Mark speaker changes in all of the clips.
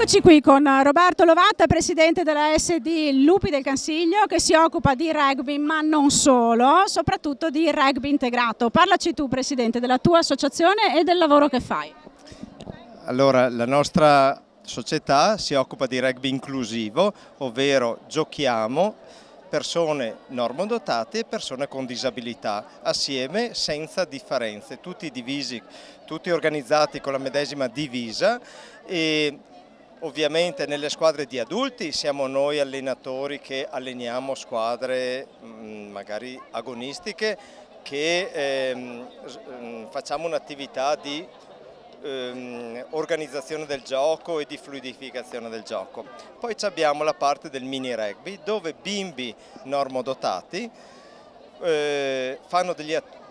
Speaker 1: Eccoci qui con Roberto Lovatta, presidente della SD Lupi del Cansiglio, che si occupa di rugby, ma non solo, soprattutto di rugby integrato. Parlaci tu, presidente, della tua associazione e del lavoro che fai.
Speaker 2: Allora, la nostra società si occupa di rugby inclusivo, ovvero giochiamo persone normodotate e persone con disabilità, assieme senza differenze, tutti divisi, tutti organizzati con la medesima divisa e ovviamente nelle squadre di adulti siamo noi allenatori che alleniamo squadre magari agonistiche, che facciamo un'attività di organizzazione del gioco e di fluidificazione del gioco. Poi abbiamo la parte del mini rugby dove bimbi normodotati fanno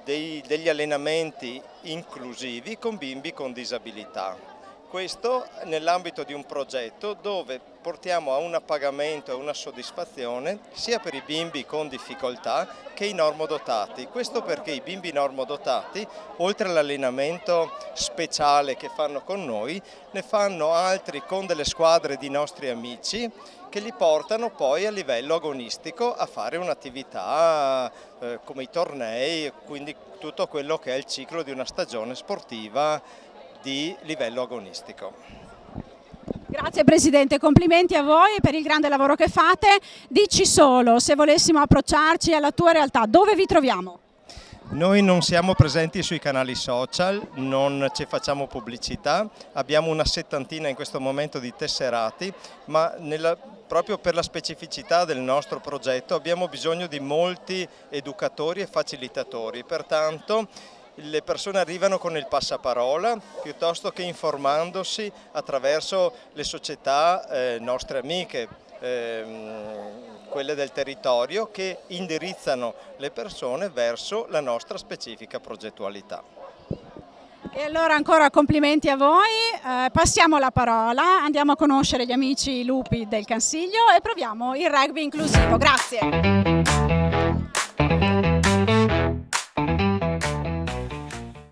Speaker 2: degli allenamenti inclusivi con bimbi con disabilità. Questo nell'ambito di un progetto dove portiamo a un appagamento e una soddisfazione sia per i bimbi con difficoltà che i normodotati. Questo perché i bimbi normodotati, oltre all'allenamento speciale che fanno con noi, ne fanno altri con delle squadre di nostri amici che li portano poi a livello agonistico a fare un'attività come i tornei, quindi tutto quello che è il ciclo di una stagione sportiva di livello agonistico.
Speaker 1: Grazie Presidente, complimenti a voi per il grande lavoro che fate. Dici solo, se volessimo approcciarci alla tua realtà, dove vi troviamo?
Speaker 2: Noi non siamo presenti sui canali social, non ci facciamo pubblicità, abbiamo una settantina in questo momento di tesserati, ma proprio per la specificità del nostro progetto abbiamo bisogno di molti educatori e facilitatori, pertanto le persone arrivano con il passaparola piuttosto che informandosi attraverso le società nostre amiche, quelle del territorio, che indirizzano le persone verso la nostra specifica progettualità.
Speaker 1: E allora ancora complimenti a voi, passiamo la parola, andiamo a conoscere gli amici lupi del Cansiglio e proviamo il rugby inclusivo. Grazie.